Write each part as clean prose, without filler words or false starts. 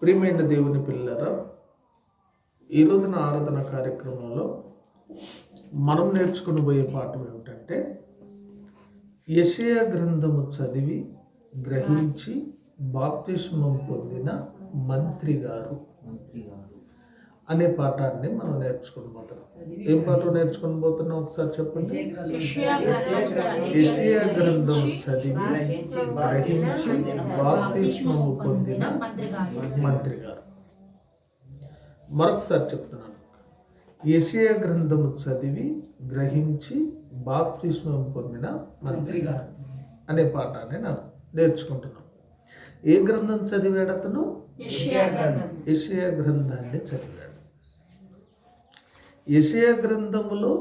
ప్రియమైన దేవుని పిల్లరా, ఈ రోజున ఆరాధన కార్యక్రమంలో మనం నేర్చుకుని పోయే పాఠం ఏమిటంటే, యెషయా గ్రంథము చదివి గ్రహించి బాప్తిస్మం పొందిన మంత్రి గారు అనే పాఠాన్ని మనం నేర్చుకుని పోతున్నాం. ఏం పాఠం నేర్చుకుని పోతున్నాం ఒకసారి చెప్పండి. యెషయా గ్రంథం చదివి గ్రహించి బాప్తిస్మము పొందిన మంత్రి గారు. మరొకసారి చెప్తున్నాను, యెషయా గ్రంథము చదివి గ్రహించి బాప్తిస్మం పొందిన మంత్రి గారు అనే పాఠాన్ని నేర్చుకుంటున్నాం. ఏ గ్రంథం చదివాడు అతను? యెషయా గ్రంథాన్ని చదివాడు. యెషయా గ్రంథములో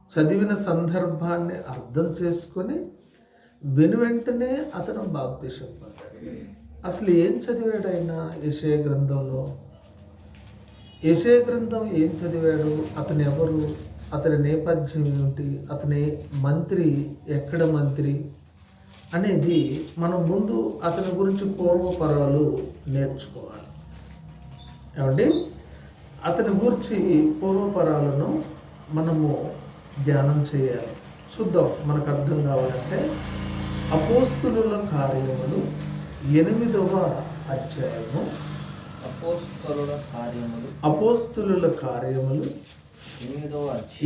చదివిన సందర్భాన్ని అర్థం చేసుకొని వెనువెంటనే అతను బాప్తిసం పొందాడు. అసలు ఏం చదివాడు ఆయన యెషయా గ్రంథంలో? యెషయా గ్రంథం ఏం చదివాడు? అతను ఎవరు? అతని నేపథ్యం ఏమిటి? అతని మంత్రి ఎక్కడ మంత్రి అనేది మనం ముందు అతని గురించి పూర్వపరాలు నేర్చుకోవాలి. ఏమండి, అతని గురించి పూర్వపరాలను మనము ధ్యానం చేయాలి. చూద్దాం, మనకు అర్థం కావాలంటే అపోస్తులుల కార్యములు 8వ అధ్యాయము. అపోస్తులుల కార్యములు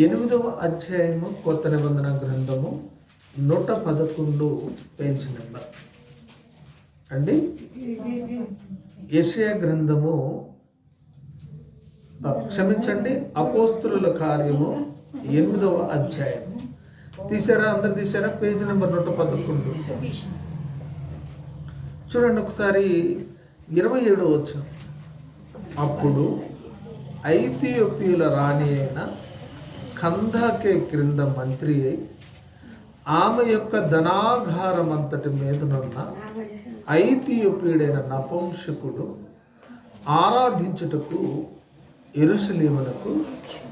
8వ అధ్యాయము, కొత్త నిబంధన గ్రంథము 111 పేజ్ నెంబర్ అండి. యెషయా గ్రంథము క్షమించండి, అపోస్తులుల కార్యము 8వ అధ్యాయం. తీసారా? అందరు తీసారా? పేజీ నెంబర్ 111 చూడండి ఒకసారి. 27వ వచనం. అప్పుడు ఐథియోపియుల రాణి అయిన కందాకే క్రింద మంత్రి అయి ఆమె యొక్క ధనాగారం అంతటి మీదనున్న ఐథియోపియుడైన నపుంసకుడు ఆరాధించుటకు యెరూషలేమునకు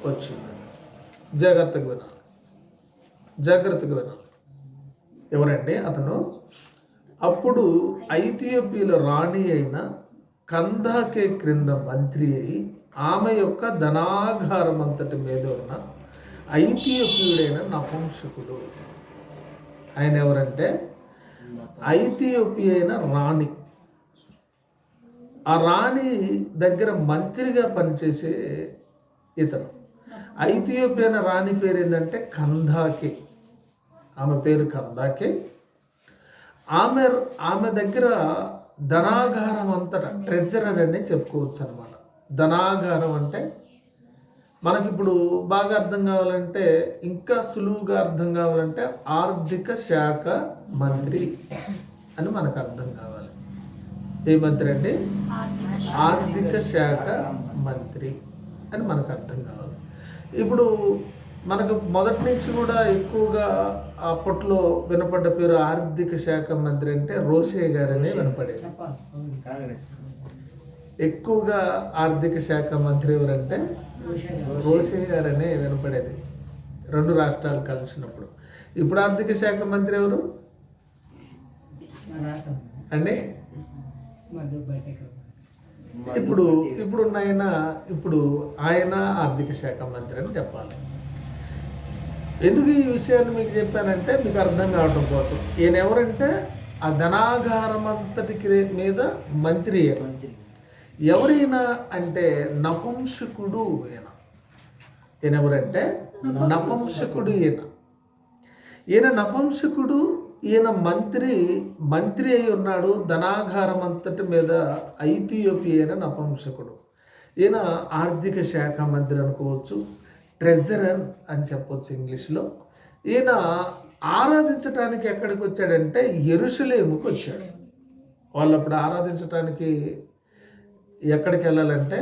వచ్చింది. జాగ్రత్తగా వినాలి. ఎవరండి అతను? అప్పుడు ఐథియోపియుల రాణి అయిన కందాకే క్రింద మంత్రి అయి ఆమె యొక్క ధనాగారం అంతటి మీద ఉన్న ఐథియోపియుడైన నపుంసకుడు. ఆయన ఎవరంటే ఐథియోపియా అయిన రాణి. ఆ రాణి దగ్గర మంత్రిగా పనిచేసే ఇతను. ఐథియోపియా అయిన రాణి పేరు ఏంటంటే కందాకే. ఆమె పేరు కందాకే. ఆమె దగ్గర ధనాగారం అంతటా ట్రెజరర్ అని చెప్పుకోవచ్చు అనమాట. ధనాగారం అంటే మనకిప్పుడు బాగా అర్థం కావాలంటే, ఇంకా సులువుగా అర్థం కావాలంటే ఆర్థిక శాఖ మంత్రి అని మనకు అర్థం కావాలి. ఏ మంత్రి అంటే? ఆర్థిక శాఖ మంత్రి అని మనకు అర్థం కావాలి. ఇప్పుడు మనకు మొదటి నుంచి కూడా ఎక్కువగా అప్పట్లో వినపడ్డ పేరు ఆర్థిక శాఖ మంత్రి అంటే రోషే గారనే వినపడేది. ఎక్కువగా ఆర్థిక శాఖ మంత్రి ఎవరంటే రోషే గారనే వినపడేది, 2 రాష్ట్రాలు కలిసినప్పుడు. ఇప్పుడు ఆర్థిక శాఖ మంత్రి ఎవరు అండి? ఇప్పుడు ఆయన ఆర్థిక శాఖ మంత్రి అని చెప్పాలి. ఎందుకు ఈ విషయాన్ని మీకు చెప్పానంటే మీకు అర్థం కావడం కోసం. ఈయన ఎవరంటే ఆ ధనాగారం అంతటికి మీద మంత్రి. ఎవరైనా అంటే నపుంసకుడు. ఈయన ఎవరంటే నపుంసకుడు. ఈయన నపుంసకుడు. ఈయన మంత్రి అయి ఉన్నాడు. ధనాగారం అంతటి మీద ఐథియోపియా అయిన నపుంసకుడు. ఈయన ఆర్థిక శాఖ మంత్రి అనుకోవచ్చు, ట్రెజరర్ అని చెప్పవచ్చు ఇంగ్లీష్లో. ఈయన ఆరాధించడానికి ఎక్కడికి వచ్చాడంటే యెరూషలేముకి వచ్చాడు. వాళ్ళు అప్పుడు ఆరాధించడానికి ఎక్కడికి వెళ్ళాలంటే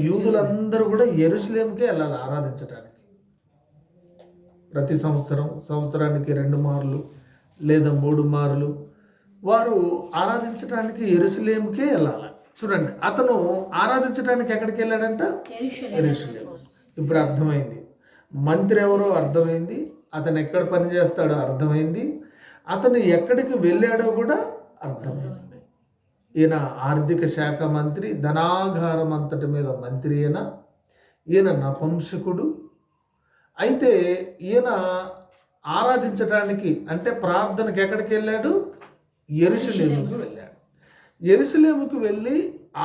యూదులందరూ కూడా యెరూషలేముకే వెళ్ళాలి ఆరాధించడానికి. ప్రతి సంవత్సరానికి 2 మార్లు లేదా 3 మార్లు వారు ఆరాధించడానికి యెరూషలేముకే వెళ్ళాలి. చూడండి, అతను ఆరాధించడానికి ఎక్కడికి వెళ్ళాడంట? యెరూషలేము. ఇప్పుడు అర్థమైంది. మంత్రి ఎవరో అర్థమైంది, అతను ఎక్కడ పని చేస్తాడో అర్థమైంది, అతను ఎక్కడికి వెళ్ళాడో కూడా అర్థమైంది. ఈయన ఆర్థిక శాఖ మంత్రి, ధనాగారం అంతటి మీద మంత్రి ఈయన నపుంసకుడు. అయితే ఈయన ఆరాధించడానికి అంటే ప్రార్థనకి ఎక్కడికి వెళ్ళాడు? యెరూషలేముకి వెళ్ళాడు. యెరూషలేముకి వెళ్ళి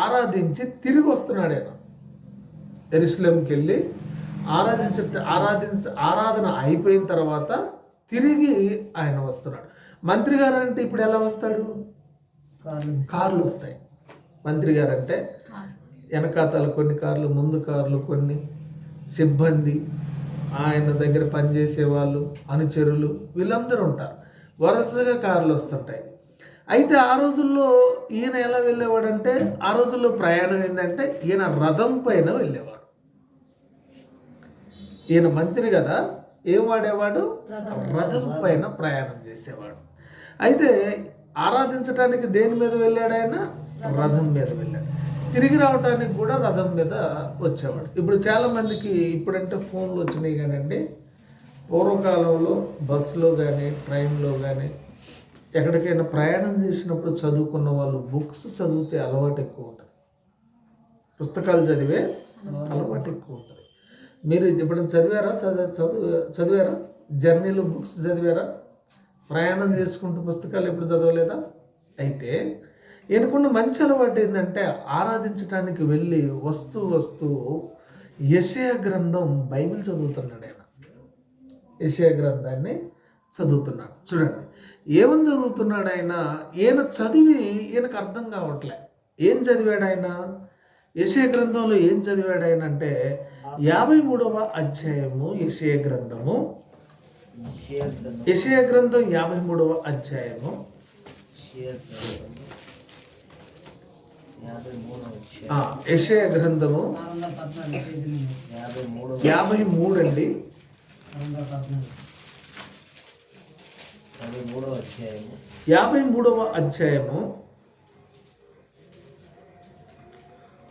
ఆరాధించి తిరిగి వస్తున్నాడు. ఆయన యెరూషలేముకి వెళ్ళి ఆరాధన అయిపోయిన తర్వాత తిరిగి ఆయన వస్తున్నాడు. మంత్రి గారు అంటే ఇప్పుడు ఎలా వస్తాడు? కార్లు వస్తాయి. మంత్రి గారు అంటే వెనకాతల కొన్ని కార్లు, ముందు కార్లు కొన్ని, సిబ్బంది, ఆయన దగ్గర పనిచేసే వాళ్ళు, అనుచరులు, వీళ్ళందరూ ఉంటారు. వరుసగా కార్లు వస్తుంటాయి. అయితే ఆ రోజుల్లో ఈయన ఎలా వెళ్ళేవాడంటే, ఆ రోజుల్లో ప్రయాణం ఏంటంటే ఈయన రథం పైన వెళ్ళేవాడు. ఈయన మంత్రి కదా, ఏం వాడేవాడు? రథం పైన ప్రయాణం చేసేవాడు. అయితే ఆరాధించడానికి దేని మీద వెళ్ళాడు? ఆయన రథం మీద వెళ్ళాడు. తిరిగి రావడానికి కూడా రథం మీద వచ్చేవాడు. ఇప్పుడు చాలామందికి ఇప్పుడంటే ఫోన్లు వచ్చినాయి కానండి, పూర్వకాలంలో బస్సులో కానీ ట్రైన్లో కానీ ఎక్కడికైనా ప్రయాణం చేసినప్పుడు చదువుకున్న వాళ్ళు బుక్స్ చదివితే అలవాటు ఎక్కువ ఉంటుంది. పుస్తకాలు చదివే అలవాటు ఎక్కువ ఉంటుంది. మీరు ఎప్పుడైనా చదివారా? జర్నీలో బుక్స్ చదివారా? ప్రయాణం చేసుకుంటూ పుస్తకాలు ఎప్పుడు చదవలేదా? అయితే ఈయనకున్న మంచి అలవాటు ఏంటంటే ఆరాధించడానికి వెళ్ళి వస్తూ యెషయా గ్రంథం, బైబిల్ చదువుతున్నాడు. ఆయన యెషయా గ్రంథాన్ని చదువుతున్నాడు. చూడండి ఏమని చదువుతున్నాడు ఆయన. ఈయన చదివి ఈయనకు అర్థం కావట్లే. ఏం చదివాడు ఆయన? యెషయా గ్రంథంలో ఏం చదివాడు ఆయన అంటే 53వ అధ్యాయము యెషయా గ్రంథము. యెషయా గ్రంథం 53వ అధ్యాయము 53 గ్రంథము 53 అండి. 53వ అధ్యాయము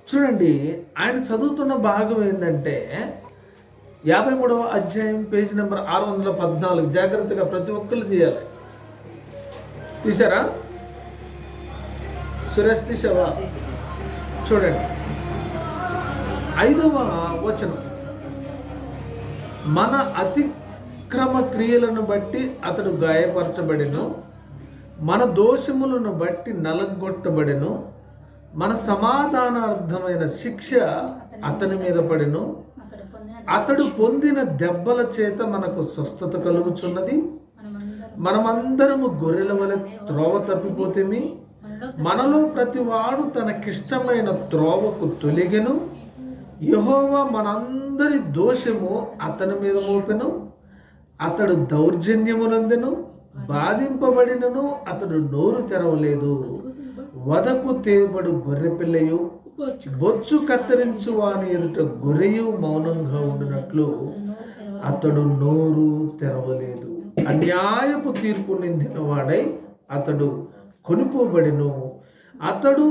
చూడండి. ఆయన చదువుతున్న భాగం ఏంటంటే 53వ అధ్యాయం పేజీ నెంబర్ 614. జాగ్రత్తగా ప్రతి ఒక్కరు తీయాలి. తీసారా? సురేష్ తీసావా? చూడండి 5వ వచనం. మన అతిక్రమ క్రియలను బట్టి అతడు గాయపరచబడెను, మన దోషములను బట్టి నలగొట్టబడెను, మన సమాధానార్థమైన శిక్ష అతని మీద పడెను, అతడు పొందిన దెబ్బల చేత మనకు స్వస్థత కలుగుచున్నది. మనమందరము గొర్రెల వలె త్రోవ తప్పిపోతేమి, మనలో ప్రతివాడు తనకిష్టమైన త్రోవకు తొలగెను. యెహోవా మనందరి దోషము అతని మీద మోపెను, అతడు దౌర్జన్యమునందెను, బాధింపబడినను అతడు నోరు తెరవలేదు. వదకు తేబడు గొర్రెపిల్లయు, బొచ్చు కత్తిరించు వాని ఎదుట గొర్రెయు మౌనంగా ఉండినట్లు అతడు నోరు తెరవలేదు. అన్యాయపు తీర్పు నిందిన వాడై అతడు కొనిపోబడిను. అతడు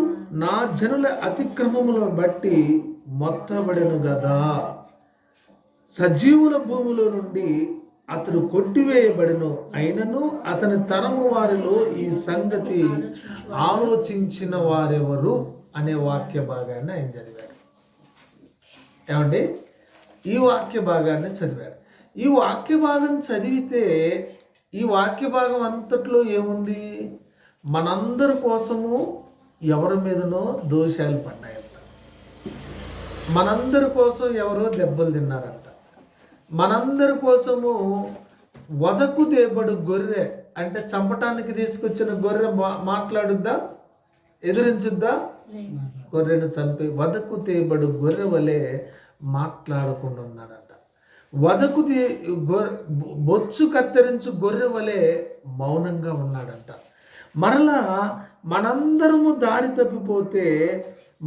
నా జనుల అతిక్రమములను బట్టి మొత్తబడెను గదా. సజీవుల భూమిలో నుండి అతడు కొట్టివేయబడెను. అయినను అతని తరము వారిలో ఈ సంగతి ఆలోచించిన వారెవరు అనే వాక్య భాగాన్ని ఆయన చదివాడు. ఏమండి? ఈ వాక్య భాగాన్ని చదివాడు. ఈ వాక్య భాగం చదివితే ఈ వాక్య భాగం అంతట్లో ఏముంది? మనందరి కోసము ఎవరి మీదనో దోషాలు పడ్డాయంట, మనందరి కోసం ఎవరో దెబ్బలు తిన్నారంట, మనందరి కోసము వదకు తేబడు గొర్రె అంటే చంపటానికి తీసుకొచ్చిన గొర్రె మాట్లాడుద్దా? ఎదిరించుద్దా? గొర్రెను చంపి వదకు తేబడు గొర్రె వలె మాట్లాడకుండా ఉన్నాడట. వదకు బొచ్చు కత్తిరించు గొర్రె వలె మౌనంగా ఉన్నాడంట. మరలా మనందరము దారి తప్పిపోతే,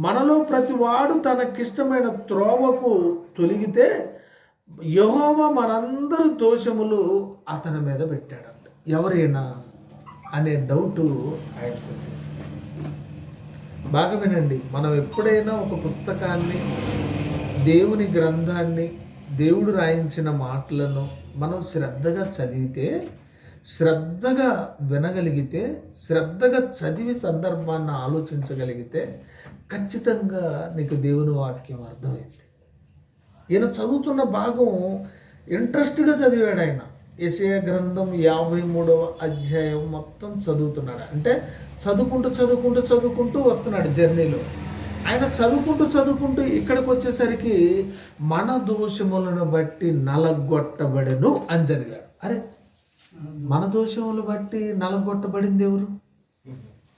మనలో ప్రతివాడు తనకిష్టమైన త్రోవకు తొలగితే యెహోవా మనందరి దోషములు అతని మీద పెట్టాడంట. ఎవరైనా అనే డౌట్ ఆయనకు వచ్చేసింది. బాగా వినండి. మనం ఎప్పుడైనా ఒక పుస్తకాన్ని, దేవుని గ్రంథాన్ని, దేవుడు రాయించిన మాటలను మనం శ్రద్ధగా చదివితే శ్రద్ధగా వినగలిగితే, శ్రద్ధగా చదివి సందర్భాన్ని ఆలోచించగలిగితే ఖచ్చితంగా నీకు దేవుని వాక్యం అర్థమైంది. ఈయన చదువుతున్న భాగం ఇంట్రెస్ట్గా చదివాడు. ఆయన యెషయా గ్రంథం 53వ అధ్యాయం మొత్తం చదువుతున్నాడు. అంటే చదువుకుంటూ వస్తున్నాడు జర్నీలో. ఆయన చదువుకుంటూ ఇక్కడికి వచ్చేసరికి మన దోషములను బట్టి నలగొట్టబడెను అని చదివాడు. అరే, మన దోషములు బట్టి నలగొట్టబడింది ఎవరు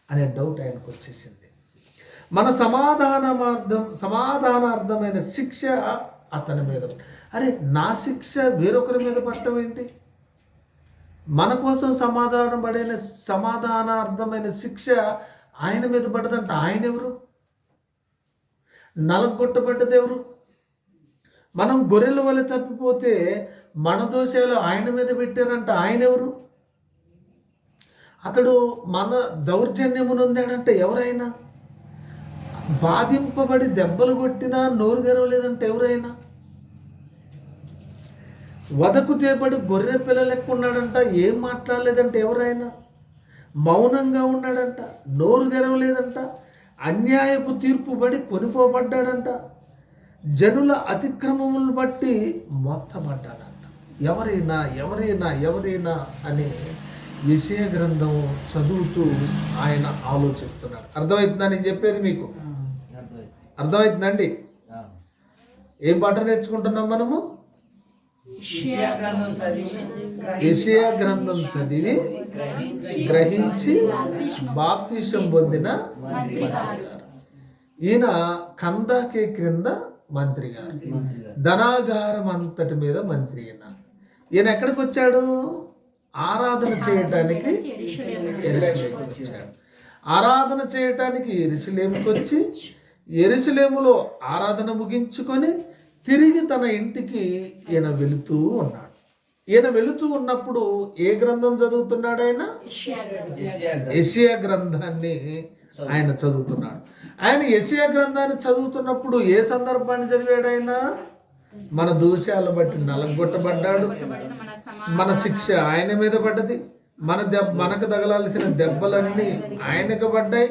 అనే డౌట్ ఆయనకు వచ్చేసింది. మన సమాధానార్థమైన శిక్ష అతని మీద. అరే, నా శిక్ష వేరొకరి మీద పడటం ఏంటి? మన కోసం సమాధానార్థమైన శిక్ష ఆయన మీద పడ్డదంట. ఆయన ఎవరు? నలగొట్టబడ్డది ఎవరు? మనం గొర్రెల వల్ల తప్పిపోతే మన దోషాలు ఆయన మీద పెట్టారంట. ఆయన ఎవరు? అతడు మన దౌర్జన్యము నొందాడంటే ఎవరైనా? బాధింపబడి దెబ్బలు కొట్టినా నోరు తెరవలేదంటే ఎవరైనా? వదకు తేబడి గొర్రె పిల్ల లెక్క ఉన్నాడంట, ఏం మాట్లాడలేదంటే ఎవరైనా? మౌనంగా ఉన్నాడంట, నోరు తెరవలేదంట, అన్యాయపు తీర్పు పడి కొనిపోబడ్డాడంట, జనుల అతిక్రమములను బట్టి మొత్తపడ్డాడంట. ఎవరైనా అని యెషయా గ్రంథం చదువుతూ ఆయన ఆలోచిస్తున్నాడు. అర్థమవుతుందా నేను చెప్పేది మీకు? అర్థమవుతుందండి? ఏం పాట నేర్చుకుంటున్నాం మనము? యెషయా గ్రంథం చదివి గ్రహించి బాప్తిసం పొందిన మంత్రి గారు. ఈయన కందాకే క్రింద మంత్రి గారు, ధనాగారం అంతటి మీద మంత్రి. ఈయన ఎక్కడికి వచ్చాడు? ఆరాధన చేయటానికి యెరూషలేముకు వచ్చాడు. ఆరాధన చేయటానికి యెరూషలేముకు వచ్చి యెరూషలేములో ఆరాధన ముగించుకొని తిరిగి తన ఇంటికి ఈయన వెళుతూ ఉన్నాడు. ఈయన వెళుతూ ఉన్నప్పుడు ఏ గ్రంథం చదువుతున్నాడు? ఆయన యెషయా గ్రంథాన్ని ఆయన చదువుతున్నాడు. ఆయన యెషయా గ్రంథాన్ని చదువుతున్నప్పుడు ఏ సందర్భాన్ని చదివాడు? ఆయన మన దోషాలు బట్టి నలగొట్టబడ్డాడు, మన శిక్ష ఆయన మీద పడ్డది, మనకు తగలాల్సిన దెబ్బలన్నీ ఆయనకు పడ్డాయి.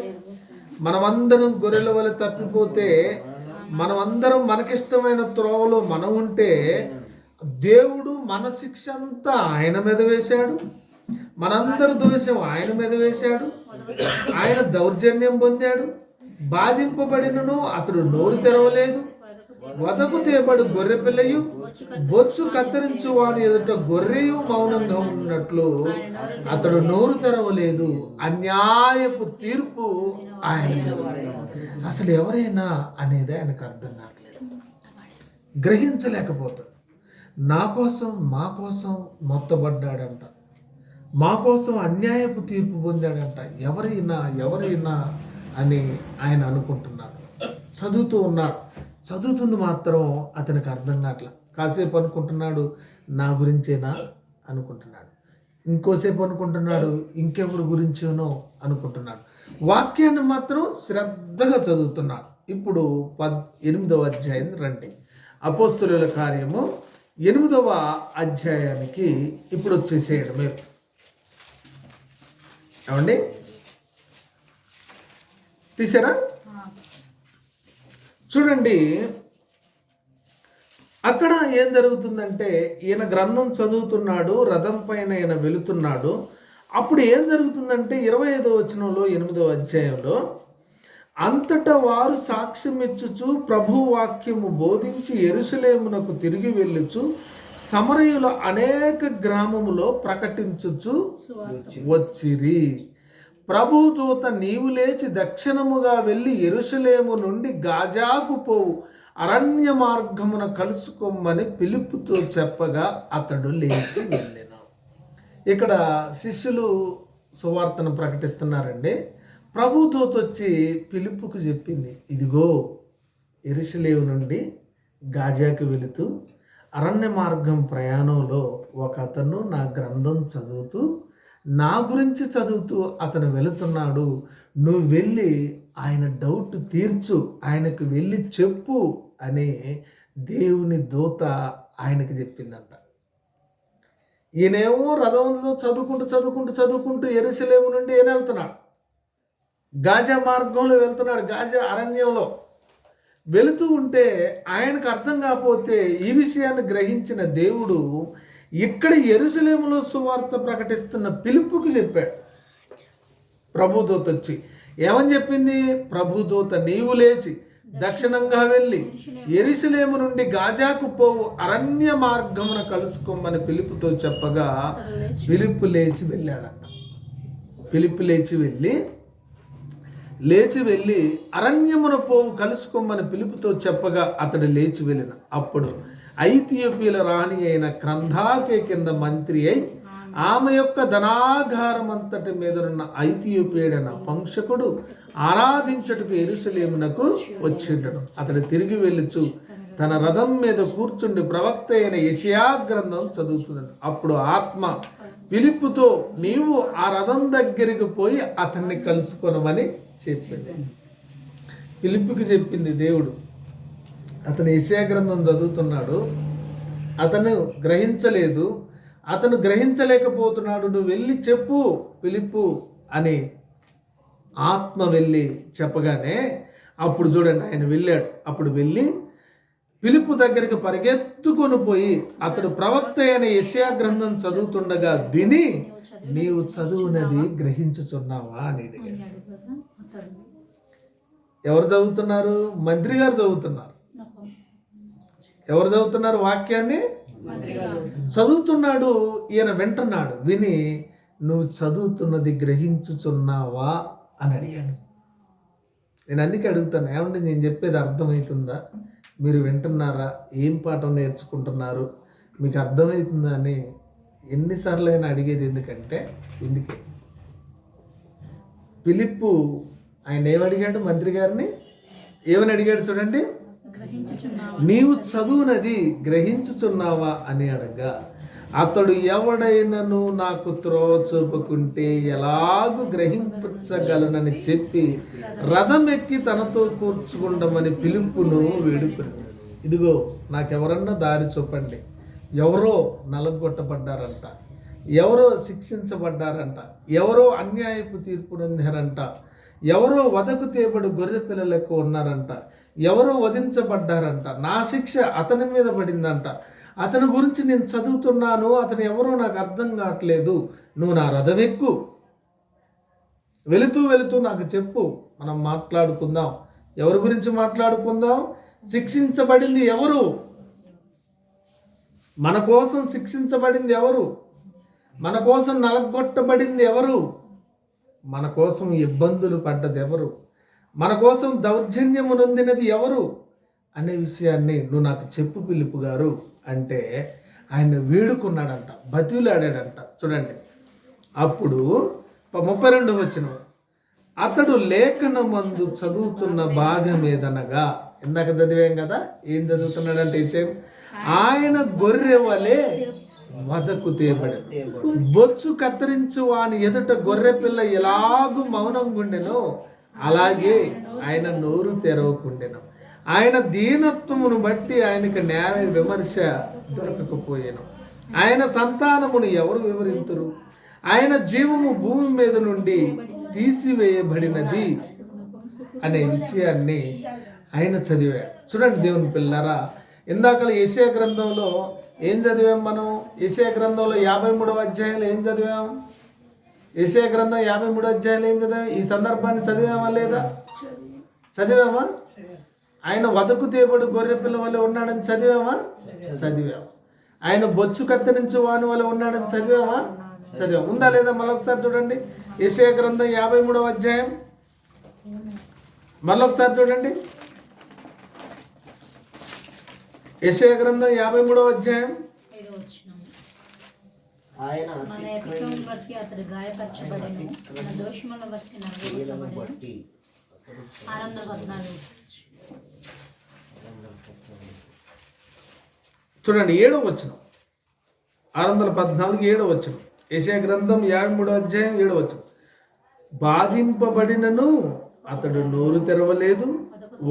మనమందరం గొర్రెల వల్ల తప్పిపోతే, మనమందరం మనకిష్టమైన త్రోవలో మనం ఉంటే దేవుడు మన శిక్ష అంతా ఆయన మీద వేశాడు. మనందరి దోషం ఆయన మీద వేశాడు. ఆయన దౌర్జన్యం పొందాడు. బాధింపబడినను అతడు నోరు తెరవలేదు. వదకు తేబడు గొర్రె పిల్లయు బొచ్చు కత్తిరించు వాని ఎదుట గొర్రెయు మౌనంగా ఉన్నట్లు అతడు నోరు తెరవలేదు. అన్యాయపు తీర్పు ఆయన మీద. అసలు ఎవరైనా అనేది ఆయనకు అర్థం కావట్లేదు, గ్రహించలేకపోతాడు. నా కోసం మా కోసం మొత్తబడ్డాడంట, మా కోసం అన్యాయపు తీర్పు పొందాడంట. ఎవరైనా అని ఆయన అనుకుంటున్నారు. చదువుతూ ఉన్నాడు. చదువుతుంది మాత్రం అతనికి అర్థం కావట్లా. కాసేపు అనుకుంటున్నాడు నా గురించేనా అనుకుంటున్నాడు, ఇంకోసేపు అనుకుంటున్నాడు ఇంకెవరి గురించేనో అనుకుంటున్నాడు. వాక్యాన్ని మాత్రం శ్రద్ధగా చదువుతున్నాడు. ఇప్పుడు 8వ అధ్యాయం రండి. అపోస్తలుల కార్యము 8వ అధ్యాయానికి ఇప్పుడు వచ్చేసేయండి మీరు. ఏమండి, తీసారా? చూడండి, అక్కడ ఏం జరుగుతుందంటే ఈయన గ్రంథం చదువుతున్నాడు, రథం పైన ఈయన వెళుతున్నాడు. అప్పుడు ఏం జరుగుతుందంటే 25వ వచనంలో 8వ అధ్యాయంలో, అంతటా వారు సాక్ష్యం ఇచ్చుచు ప్రభు వాక్యము బోధించి యెరూషలేమునకు తిరిగి వెళ్ళుచు సమరయుల అనేక గ్రామములో ప్రకటించుచు వచ్చిరి. ప్రభు దూత నీవు లేచి దక్షిణముగా వెళ్ళి యెరూషలేము నుండి గాజాకు పోవు అరణ్య మార్గమున కలుసుకోమని ఫిలిప్పుతో చెప్పగా అతడు లేచి వెళ్ళెను. ఇక్కడ శిష్యులు సువార్తను ప్రకటిస్తున్నారండి. ప్రభు దూత వచ్చి ఫిలిప్పుకు చెప్పింది, ఇదిగో యెరూషలేము నుండి గాజాకు వెళుతూ అరణ్య మార్గం ప్రయాణంలో ఒక అతను నా గ్రంథం చదువుతూ నా గురించి చదువుతూ అతను వెళుతున్నాడు. నువ్వు వెళ్ళి ఆయన డౌట్ తీర్చు, ఆయనకు వెళ్ళి చెప్పు అని దేవుని దూత ఆయనకి చెప్పిందంట. ఈయనేమో రథంలో చదువుకుంటూ యెరూషలేము నుండి ఈయన వెళ్తున్నాడు, గాజా మార్గంలో వెళ్తున్నాడు, గాజా అరణ్యంలో వెళుతూ ఉంటే ఆయనకు అర్థం కాకపోతే ఈ విషయాన్ని గ్రహించిన దేవుడు ఇక్కడ యెరూషలేములో సువార్త ప్రకటిస్తున్న ఫిలిప్పుకి చెప్పాడు. ప్రభుదూత వచ్చి ఏమని చెప్పింది? ప్రభుదూత నీవు లేచి దక్షిణంగా వెళ్ళి యెరూషలేము నుండి గాజాకు పోవు అరణ్య మార్గమున కలుసుకోమని ఫిలిప్పుతో చెప్పగా ఫిలిప్పు లేచి వెళ్ళాడట. ఫిలిప్పు లేచి వెళ్ళి అరణ్యమున పోవు కలుసుకోమని ఫిలిప్పుతో చెప్పగా అతడు లేచి వెళ్ళిన. అప్పుడు ఐథియోపియల రాణి అయిన క్రందాకే కింద మంత్రి అయి ఆమె యొక్క ధనాగారం అంతటి మీదనున్న ఐథియోపియుడైన పంక్షకుడు ఆరాధించుటకు యెరూషలేమునకు వచ్చిండడు. అతడు తిరిగి వెళ్ళుచు తన రథం మీద కూర్చుండి ప్రవక్త అయిన యెషయా గ్రంథం చదువుతున్నాడు. అప్పుడు ఆత్మ ఫిలిప్పుతో నీవు ఆ రథం దగ్గరికి పోయి అతన్ని కలుసుకొనమని చెప్పింది. ఫిలిప్పుకి చెప్పింది దేవుడు. అతను యెషయా గ్రంథం చదువుతున్నాడు, అతను గ్రహించలేదు, అతను గ్రహించలేకపోతున్నాడు. నువ్వు వెళ్ళి చెప్పు ఫిలిప్పు అని ఆత్మ వెళ్ళి చెప్పగానే అప్పుడు చూడండి ఆయన వెళ్ళాడు. అప్పుడు వెళ్ళి ఫిలిప్పు దగ్గరికి పరిగెత్తుకొని పోయి అతడు ప్రవక్త అయిన యెషయా గ్రంథం చదువుతుండగా విని నీవు చదువునది గ్రహించుచున్నావా అని అడిగాడు. ఎవరు చదువుతున్నారు? మంత్రి గారు చదువుతున్నారు. ఎవరు చదువుతున్నారు? వాక్యాన్ని చదువుతున్నాడు. ఈయన వింటున్నాడు. విని నువ్వు చదువుతున్నది గ్రహించుచున్నావా అని అడిగాడు. నేను అందుకే అడుగుతాను, ఏమంటే నేను చెప్పేది అర్థమవుతుందా? మీరు వింటున్నారా? ఏం పాఠం నేర్చుకుంటున్నారు? మీకు అర్థమవుతుందా అని ఎన్నిసార్లు అయినా అడిగేది ఎందుకంటే ఇందుకే. ఫిలిప్పు ఆయన ఏమడిగాడు? మంత్రి గారిని ఏమని అడిగాడు చూడండి, నీవు చదువునది గ్రహించుచున్నావా అని అడగా అతడు ఎవడైనను నాకు త్రోవ చూపుకుంటే ఎలాగూ గ్రహించగలనని చెప్పి రథం ఎక్కి తనతో కూర్చుకుండమని ఫిలిప్పును వేడుకున్నాడు. ఇదిగో నాకెవరన్నా దారి చూపండి. ఎవరో నలగొట్టబడ్డారంట, ఎవరో శిక్షించబడ్డారంట, ఎవరో అన్యాయపు తీర్పు పొందారంట, ఎవరో వదకు తేబడి గొర్రె పిల్లలకు ఉన్నారంట, ఎవరో వధించబడ్డారంట, నా శిక్ష అతని మీద పడిందంట, అతని గురించి నేను చదువుతున్నాను, అతను ఎవరో నాకు అర్థం కావట్లేదు, నువ్వు నా రథం ఎక్కు, వెళుతూ నాకు చెప్పు, మనం మాట్లాడుకుందాం. ఎవరి గురించి మాట్లాడుకుందాం? శిక్షించబడింది ఎవరు? మన కోసం శిక్షించబడింది ఎవరు? మన కోసం నలగొట్టబడింది ఎవరు? మన కోసం ఇబ్బందులు పడ్డది ఎవరు? మన కోసం దౌర్జన్యము నొందినది ఎవరు అనే విషయాన్ని నువ్వు నాకు చెప్పు ఫిలిప్పు గారు అంటే ఆయన వేడుకున్నాడంట, బతిలాడాడంట. చూడండి, అప్పుడు 32 వచనం, అతడు లేఖనమందు చదువుతున్న భాగం ఏదనగా, ఇందాక చదివాం కదా, ఏం చదువుతున్నాడంటే ఆయన గొర్రె వలె వదకు తేబడి బొచ్చు కత్తిరించు వాని ఎదుట గొర్రె పిల్ల ఎలాగూ మౌనం గుండెనో అలాగే ఆయన నోరు తెరవకుండెను. ఆయన దీనత్వమును బట్టి ఆయనకు న్యాయ విమర్శ దొరకకపోయాను. ఆయన సంతానమును ఎవరు వివరింతురు? ఆయన జీవము భూమి మీద నుండి తీసివేయబడినది అనే విషయాన్ని ఆయన చదివాడు. చూడండి దేవుని పిల్లరా, ఇందాక యెషయా గ్రంథంలో ఏం చదివాం మనం? యెషయా గ్రంథంలో 53వ అధ్యాయంలో ఏం చదివాం? యెషయా గ్రంథం 53వ అధ్యాయంలో ఏం చదివాం? ఈ సందర్భాన్ని చదివామా లేదా? చదివామా? ఆయన వదకు తేబడి గొర్రె పిల్ల వల్ల ఉన్నాడని చదివామా? చదివాం. ఆయన బొచ్చు కత్తిరించి వాని వల్ల ఉన్నాడని చదివామా? చదివాం. ఉందా లేదా? మళ్ళొకసారి చూడండి, యెషయా గ్రంథం 53వ అధ్యాయం మళ్ళొకసారి చూడండి. యెషయా గ్రంథం 53వ అధ్యాయం ఆయన అతిక్రమం బట్టి అతడు గాయపరచబడెను, తన దోషములను బట్టి నరకబడెను. 614 చూడండి, 7వ వచనం, 614 7వ వచనం, యెషయా గ్రంథం 53వ అధ్యాయం 7వ వచనం, బాధింపబడినను అతడు నోరు తెరవలేదు,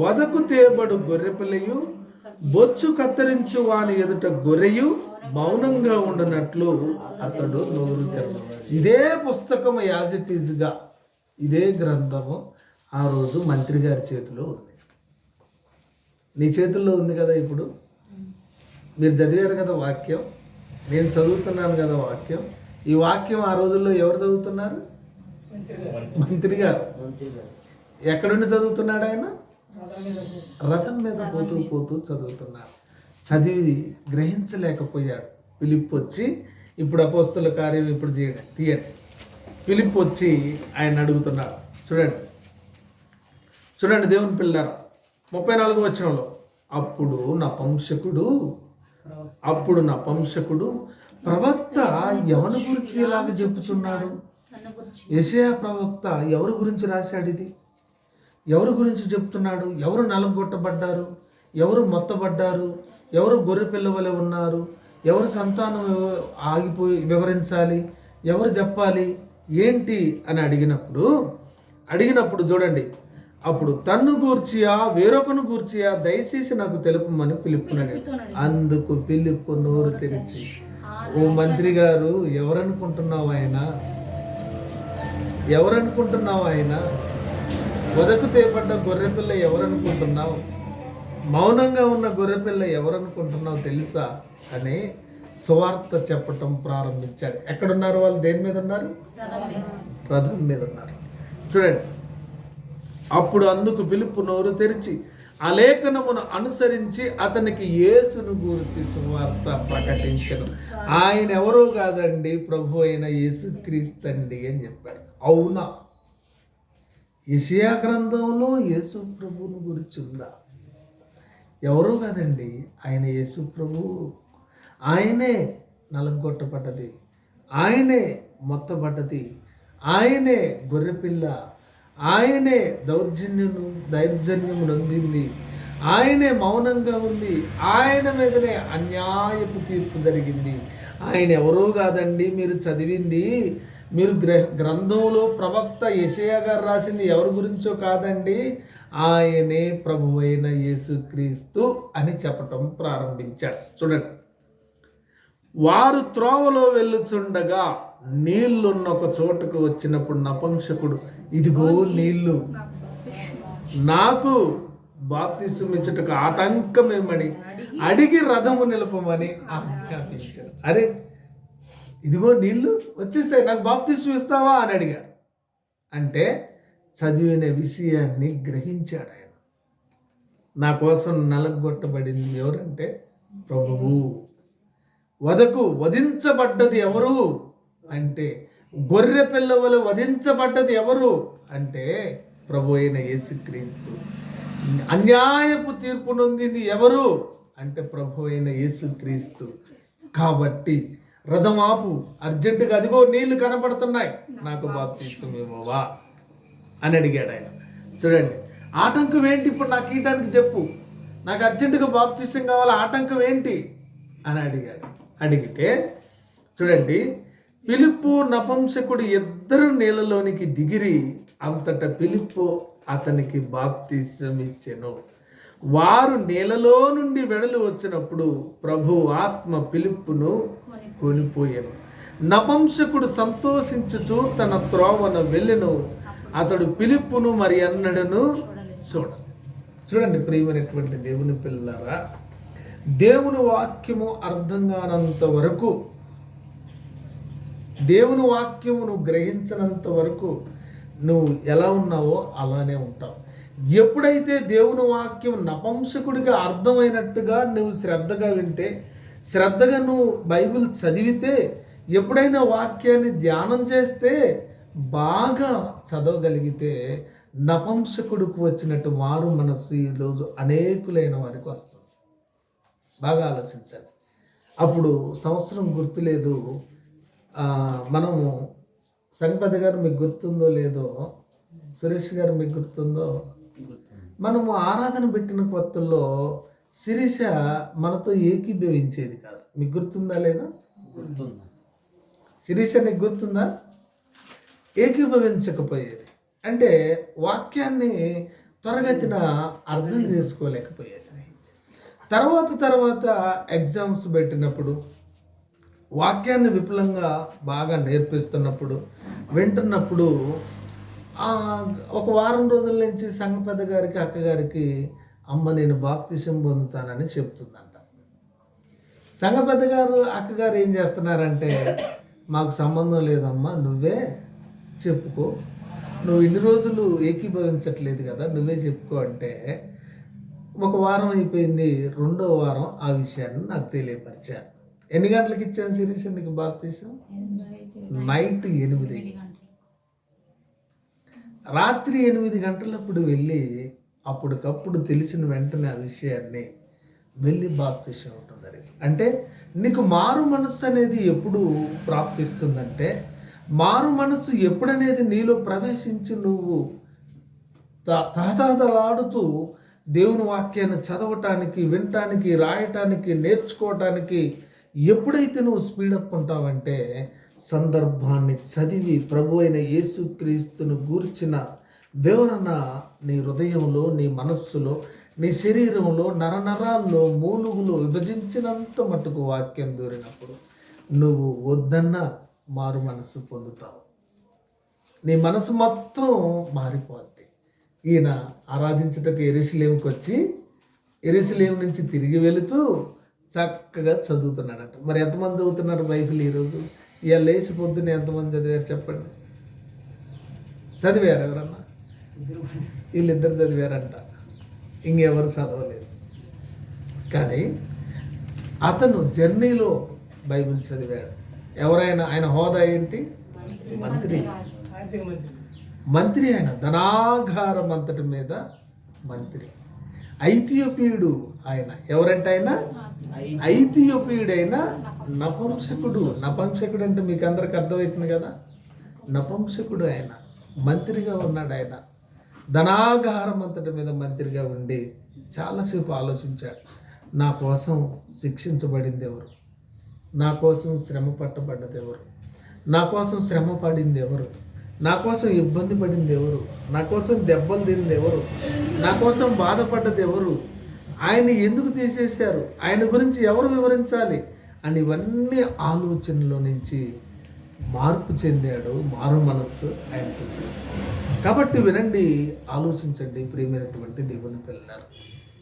వదకు తేబడు గొర్రెపిల్లయు బొచ్చు కత్తిరించు వాని ఎదుట గొర్రెయు మౌనంగా ఉండనట్లు అతడు నోరు తెరవడు. ఇదే పుస్తకం యాజ్ ఇట్ ఈజ్గా, ఇదే గ్రంథము ఆ రోజు మంత్రి గారి చేతిలో ఉంది. నీ చేతుల్లో ఉంది కదా ఇప్పుడు. మీరు చదివారు కదా వాక్యం, నేను చదువుతున్నాను కదా వాక్యం. ఈ వాక్యం ఆ రోజుల్లో ఎవరు చదువుతున్నారు? మంత్రి గారు. ఎక్కడుండి చదువుతున్నాడు ఆయన? రథం మీద పోతూ పోతూ చదువుతున్నాడు. చదివి గ్రహించలేకపోయాడు. ఫిలిప్ వచ్చి, ఇప్పుడు అపోస్తల కార్యం ఇప్పుడు తీయండి. ఫిలిప్ వచ్చి ఆయన అడుగుతున్నాడు. చూడండి దేవుని పిల్లారా, 34వ వచనంలో, అప్పుడు నపుంసకుడు ప్రవక్త ఎవరి గురించి ఇలాగ చెప్పుచున్నాడు? యెషయా ప్రవక్త ఎవరి గురించి రాశాడు ఇది? ఎవరి గురించి చెప్తున్నాడు? ఎవరు నలగొట్టబడ్డారు? ఎవరు మొత్తబడ్డారు? ఎవరు గొర్రె పిల్ల వలె ఉన్నారు? ఎవరు సంతానం ఆగిపోయి వివరించాలి? ఎవరు చెప్పాలి? ఏంటి అని అడిగినప్పుడు చూడండి, అప్పుడు తన్ను గూర్చియా వేరొకను గూర్చియా దయచేసి నాకు తెలుపమని పిలుపున్నాడు. అందుకు పిలుపు నోరు తెరిచి, ఓ మంత్రి గారు, ఎవరనుకుంటున్నావు ఆయన? వదకు తేపడ్డ గొర్రెపిల్ల ఎవరనుకుంటున్నావు? మౌనంగా ఉన్న గొర్రెపిల్ల ఎవరనుకుంటున్నావు తెలుసా అని సువార్త చెప్పటం ప్రారంభించాడు. ఎక్కడున్నారు వాళ్ళు? దేని మీద ఉన్నారు? రథం మీద ఉన్నారు. చూడండి, అప్పుడు అందుకు పిలుపు నోరు తెరిచి ఆ లేఖనమును అనుసరించి అతనికి యేసును గూర్చి సువార్త ప్రకటించను. ఆయన ఎవరో కాదండి, ప్రభు అయిన యేసుక్రీస్తు అండి అని చెప్పాడు. అవునా? యెషయా గ్రంథంలో యేసు ప్రభువును గురించి ఉందా? ఎవరో కాదండి, ఆయన యేసు ప్రభు. ఆయనే నలగొట్టబడ్డది, ఆయనే మొత్తబడ్డది, ఆయనే గొర్రెపిల్ల, ఆయనే దౌర్జన్యము నొందింది, ఆయనే మౌనంగా ఉంది, ఆయన మీదనే అన్యాయపు తీర్పు జరిగింది. ఆయన ఎవరో కాదండి, మీరు చదివింది, మీరు గ్రంథంలో ప్రవక్త యెషయా గారు రాసింది ఎవరి గురించో కాదండి, ఆయనే ప్రభువైన యేసుక్రీస్తు అని చెప్పటం ప్రారంభించాడు. చూడండి, వారు త్రోవలో వెళ్ళుచుండగా నీళ్లున్న ఒక చోటుకు వచ్చినప్పుడు నపుంసకుడు, ఇదిగో నీళ్లు, నాకు బాప్తిసం ఇచ్చుటకు ఆటంకమేమని అడిగి రథము నిలపమని ఆజ్ఞాపించాడు. అరే, ఇదిగో నీళ్లు వచ్చేసాయి, నాకు బాప్తిసం ఇస్తావా అని అడిగాడు. అంటే చదివిన విషయాన్ని గ్రహించాడు ఆయన. నా కోసం నలగొట్టబడింది ఎవరంటే ప్రభువు. వధించబడ్డది ఎవరు అంటే, గొర్రె పిల్ల వలె వధించబడ్డది ఎవరు అంటే ప్రభు అయిన యేసుక్రీస్తు. అన్యాయపు తీర్పు నొందింది ఎవరు అంటే ప్రభు అయిన యేసుక్రీస్తు. కాబట్టి రథం ఆపు, అర్జెంటుగా, అదిగో నీళ్లు కనపడుతున్నాయి, నాకు బాప్తిసం ఇవ్వవా అని అడిగాడు ఆయన. చూడండి, ఆటంకం ఏంటి? ఇప్పుడు నాకు ఈయటానికి చెప్పు, నాకు అర్జెంటుగా బాప్తిసం కావాలి, ఆటంకం ఏంటి అని అడిగితే చూడండి, ఫిలిప్పు నపుంసకుడు ఇద్దరు నీళ్ళలోనికి దిగిరి అంతటా ఫిలిప్పు అతనికి బాప్తిసం ఇచ్చెను. వారు నీళ్ళలో నుండి వెడలి వచ్చినప్పుడు ప్రభు ఆత్మ ఫిలిప్పును కొనిపోయాను. నపుంసకుడు సంతోషించుచు తన త్రోవను వెళ్ళెను. అతడు ఫిలిప్పును మరి అన్నడను చూడండి ప్రియమైనటువంటి దేవుని పిల్లలారా, దేవుని వాక్యము అర్థం కానంత వరకు, దేవుని వాక్యమును గ్రహించినంత వరకు నువ్వు ఎలా ఉన్నావో అలానే ఉంటావు. ఎప్పుడైతే దేవుని వాక్యం నపుంసకుడిగా అర్థమైనట్టుగా నువ్వు శ్రద్ధగా వింటే, శ్రద్ధగా నువ్వు బైబిల్ చదివితే, ఎప్పుడైనా వాక్యాన్ని ధ్యానం చేస్తే, బాగా చదవగలిగితే, నపుంసకుడికి వచ్చినట్టు మారు మనస్సు ఈరోజు అనేకులైన వారికి వస్తుంది. బాగా ఆలోచించాలి. అప్పుడు సంవత్సరం గుర్తులేదు, మనము సంగపతి గారు మీకు గుర్తుందో లేదో, సురేష్ గారు మీకు గుర్తుందో, మనము ఆరాధన పెట్టిన కొత్తల్లో శిరీష మనతో ఏకీభవించేది కాదు. మీకు గుర్తుందా లేదా? శిరీష నీకు గుర్తుందా? ఏకీభవించకపోయేది. అంటే వాక్యాన్ని త్వరగతిన అర్థం చేసుకోలేకపోయేది. తర్వాత ఎగ్జామ్స్ పెట్టినప్పుడు, వాక్యాన్ని విపులంగా బాగా నేర్పిస్తున్నప్పుడు వింటున్నప్పుడు ఒక వారం రోజుల నుంచి సంఘ పెద్ద గారికి అక్కగారికి అమ్మ నేను బాప్తిసం పొందుతానని చెప్తుందంట. సంఘ పెద్ద గారు అక్కగారు ఏం చేస్తున్నారంటే మాకు సంబంధం లేదమ్మా, నువ్వే చెప్పుకో, నువ్వు ఇన్ని రోజులు ఏకీభవించట్లేదు కదా, నువ్వే చెప్పుకో అంటే ఒక వారం అయిపోయింది. రెండో వారం ఆ విషయాన్ని నాకు తెలియపరిచాను. ఎన్ని గంటలకు ఇచ్చాను శిరీష్ నీకు బాప్తిసం? నైట్ 8. రాత్రి 8 గంటలప్పుడు వెళ్ళి అప్పటికప్పుడు తెలిసిన వెంటనే ఆ విషయాన్ని వెళ్ళి బాప్తిసం ఉంటుంది. అంటే నీకు మారు మనస్సు అనేది ఎప్పుడు ప్రాప్తిస్తుందంటే, మారు మనస్సు ఎప్పుడనేది నీలో ప్రవేశించి నువ్వు తహతహలాడుతూ దేవుని వాక్యాన్ని చదవటానికి, వినటానికి, రాయటానికి, నేర్చుకోవటానికి ఎప్పుడైతే నువ్వు స్పీడప్ ఉంటావంటే సందర్భాన్ని చదివి ప్రభు అయిన యేసుక్రీస్తును గూర్చిన వివరణ నీ హృదయంలో, నీ మనస్సులో, నీ శరీరంలో, నరనరాల్లో, మూలుగులో విభజించినంత మటుకు వాక్యం దూరినప్పుడు నువ్వు వద్దన్న మారు మనస్సు పొందుతావు. నీ మనసు మొత్తం మారిపోద్ది. ఈయన ఆరాధించుటకు యెరూషలేముకి వచ్చి యెరూషలేము నుంచి తిరిగి వెళుతూ చక్కగా చదువుతున్నాడట. మరి ఎంతమంది చదువుతున్నారు బైబిల్ ఈరోజు? ఇవాళ లేచి పొద్దున్న ఎంతమంది చదివారు చెప్పండి? చదివారు ఎవరన్నా? వీళ్ళిద్దరు చదివారంట, ఇంకెవరు చదవలేదు. కానీ అతను జర్నీలో బైబిల్ చదివాడు. ఎవరైనా ఆయన హోదా ఏంటి? మంత్రి. మంత్రి ఆయన, ధనాగారం అంతటి మీద మంత్రి. ఐథియోపియుడు ఆయన. ఎవరంటే ఆయన ఐథియోపియుడైన నపుంసకుడు. నపుంసకుడు అంటే మీకు అందరికి అర్థమవుతుంది కదా. నపుంసకుడు ఆయన, మంత్రిగా ఉన్నాడు. ఆయన ధనాగారం అంతటి మీద మంత్రిగా ఉండి చాలాసేపు ఆలోచించాడు. నా కోసం శిక్షించబడింది ఎవరు? నా కోసం శ్రమ పట్టబడ్డది ఎవరు? నా కోసం శ్రమ పడింది ఎవరు? నా కోసం ఇబ్బంది పడింది ఎవరు? నా కోసం దెబ్బలు తింది ఎవరు? నా కోసం బాధపడ్డది ఎవరు? ఆయన ఎందుకు తీసేశారు? ఆయన గురించి ఎవరు వివరించాలి అని ఇవన్నీ ఆలోచనలో నుంచి మార్పు చెందాడు. మారు మనస్సు ఆయనకు వచ్చేసింది. కాబట్టి వినండి, ఆలోచించండి ప్రియమైనటువంటి దేవుని పిల్లలు.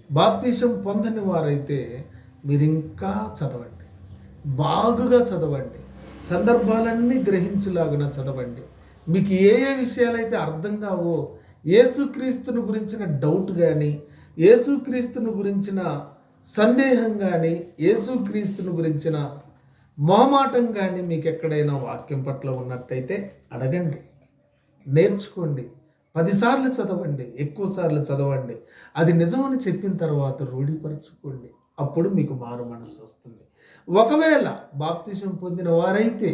బాప్తిసం పొందని వారైతే మీరు ఇంకా చదవండి, బాగుగా చదవండి, సందర్భాలన్నీ గ్రహించులాగున చదవండి. మీకు ఏ ఏ విషయాలైతే అర్థం కావో, యేసుక్రీస్తుని గురించిన డౌట్ కానీ, యేసుక్రీస్తుని గురించిన సందేహం కానీ, యేసుక్రీస్తుని గురించిన మొహమాటం కానీ మీకు ఎక్కడైనా వాక్యం పట్ల ఉన్నట్టయితే అడగండి, నేర్చుకోండి. 10 సార్లు చదవండి, ఎక్కువ సార్లు చదవండి. అది నిజమని చెప్పిన తర్వాత రూఢిపరచుకోండి. అప్పుడు మీకు మారు మనసు వస్తుంది. ఒకవేళ బాప్తిసం పొందిన వారైతే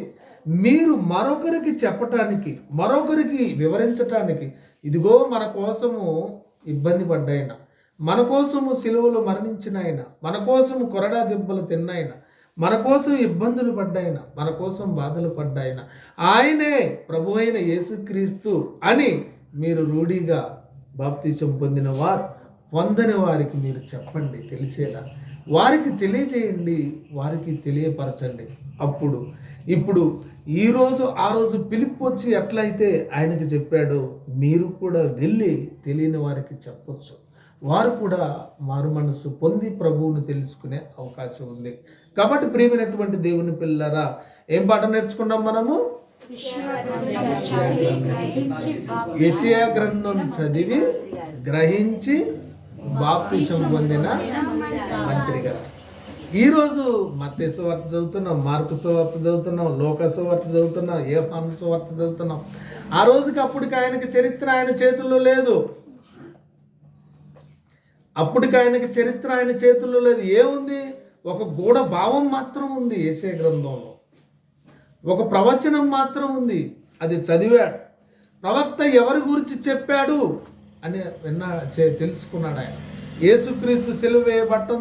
మీరు మరొకరికి చెప్పటానికి, మరొకరికి వివరించటానికి, ఇదిగో మన కోసము ఇబ్బంది పడ్డాయన, మన కోసము సిలువలో మరణించిన ఆయన, మన కోసము కొరడా దెబ్బలు తిన్నాయన, మన కోసం ఇబ్బందులు పడ్డాయన, మన కోసం బాధలు పడ్డాయన, ఆయనే ప్రభు అయిన యేసుక్రీస్తు అని మీరు రూఢిగా బాప్తిసం పొందిన వారు, పొందని వారికి మీరు చెప్పండి, తెలిసేలా వారికి తెలియజేయండి, వారికి తెలియపరచండి. అప్పుడు ఇప్పుడు ఈరోజు ఆ రోజు పిలుపు వచ్చి ఎట్లయితే ఆయనకి చెప్పాడో మీరు కూడా వెళ్ళి తెలియని వారికి చెప్పొచ్చు. వారు కూడా మారు మనస్సు పొంది ప్రభువును తెలుసుకునే అవకాశం ఉంది. కాబట్టి ప్రియమైనటువంటి దేవుని పిల్లరా, ఏం పాట నేర్చుకున్నాం మనము? యెషయా గ్రంథం చదివి గ్రహించి బాప్తిసం పొందిన మంత్రి గారు. ఈరోజు మత్తయి సువార్త చదువుతున్నాం, మార్కు సువార్త చదువుతున్నాం, లోకా సువార్త చదువుతున్నాం, యోహాను సువార్త చదువుతున్నాం. ఆ రోజుకి అప్పటికి ఆయనకి చరిత్ర ఆయన చేతుల్లో లేదు. అప్పటికి ఆయనకి చరిత్ర ఆయన చేతుల్లో లేదు. ఏముంది? ఒక గూఢ భావం మాత్రం ఉంది యెషయా గ్రంథంలో, ఒక ప్రవచనం మాత్రం ఉంది. అది చదివాడు. ప్రవక్త ఎవరి గురించి చెప్పాడు అని తెలుసుకున్నాడు ఆయన. యేసుక్రీస్తు సిలువ వేయబట్టం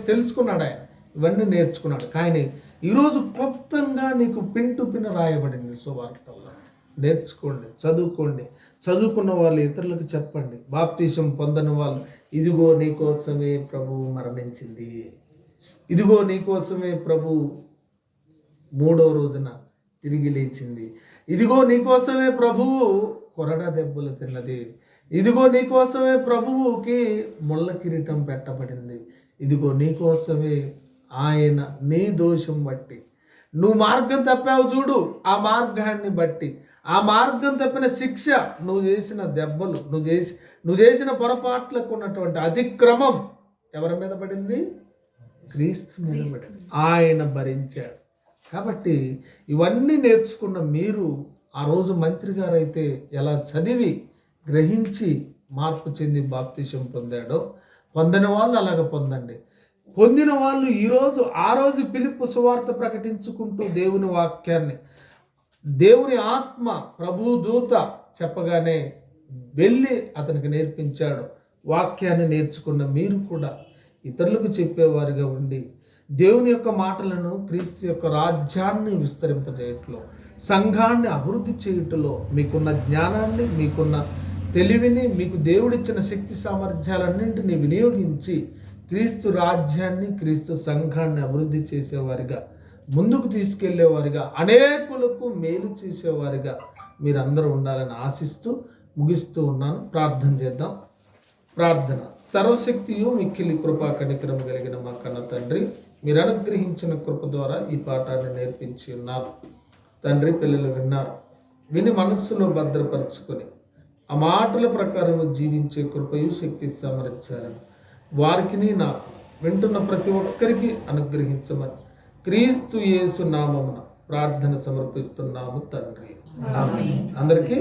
తెలుసుకున్నాడు ఆయన. ఇవన్నీ నేర్చుకున్నాడు. కానీ ఈరోజు క్లుప్తంగా నీకు పిన్ టు పిన్ రాయబడింది సువార్తల్లో. నేర్చుకోండి, చదువుకోండి. చదువుకున్న వాళ్ళు ఇతరులకు చెప్పండి. బాప్తిసం పొందని వాళ్ళు, ఇదిగో నీకోసమే ప్రభువు మరణించింది, ఇదిగో నీకోసమే ప్రభు మూడో రోజున తిరిగి లేచింది. ఇదిగో నీకోసమే ప్రభువు కొరడా దెబ్బలు తిన్నది. ఇదిగో నీకోసమే ప్రభువుకి ముళ్ళ కిరీటం పెట్టబడింది. ఇదిగో నీకోసమే ఆయన నీ దోషం బట్టి, నువ్వు మార్గం తప్పావు చూడు, ఆ మార్గాన్ని బట్టి, ఆ మార్గం తప్పిన శిక్ష, నువ్వు చేసిన దెబ్బలు, నువ్వు చేసిన పొరపాట్లకు ఉన్నటువంటి అతిక్రమం ఎవరి మీద పడింది? క్రీస్తు మీద పడింది. ఆయన భరించాడు. కాబట్టి ఇవన్నీ నేర్చుకున్న మీరు ఆ రోజు మంత్రి గారు అయితే ఎలా చదివి గ్రహించి మార్పు చెంది బాప్తిసం పొందాడో, పొందని వాళ్ళు అలాగ పొందండి. పొందిన వాళ్ళు ఆ రోజు ఫిలిప్పు సువార్త ప్రకటించుకుంటూ దేవుని వాక్యాన్ని, దేవుని ఆత్మ ప్రభు దూత చెప్పగానే వెళ్ళి అతనికి నేర్పించాడు. వాక్యాన్ని నేర్చుకున్న మీరు కూడా ఇతరులకు చెప్పేవారుగా ఉండి దేవుని యొక్క మాటలను, క్రీస్తు యొక్క రాజ్యాన్ని విస్తరింపజేయట్లో, సంఘాన్ని అభివృద్ధి చేయుటలో మీకున్న జ్ఞానాన్ని, మీకున్న తెలివిని, మీకు దేవుడిచ్చిన శక్తి సామర్థ్యాలన్నింటినీ వినియోగించి క్రీస్తు రాజ్యాన్ని, క్రీస్తు సంఘాన్ని అభివృద్ధి చేసేవారిగా, ముందుకు తీసుకెళ్లేవారిగా, అనేకులకు మేలు చేసేవారిగా మీరందరూ ఉండాలని ఆశిస్తూ ముగిస్తూ ఉన్నాను. ప్రార్థన చేద్దాం. ప్రార్థన. సర్వశక్తియు మిక్కిలి కృపా కనికరం కలిగిన మా కన్న తండ్రి, మీరు అనుగ్రహించిన కృప ద్వారా ఈ పాఠాన్ని నేర్పించి ఉన్నారు తండ్రి. పిల్లలు విన్నారు, విని మనస్సులో భద్రపరుచుకొని ఆ మాటల ప్రకారం జీవించే కృపయు శక్తి సామర్థ్యాలను వారికి నాకు వింటున్న ప్రతి ఒక్కరికి అనుగ్రహించమని క్రీస్తు యేసు నామమున ప్రార్థన సమర్పిస్తున్నాము తండ్రి. ఆమేన్. అందరికీ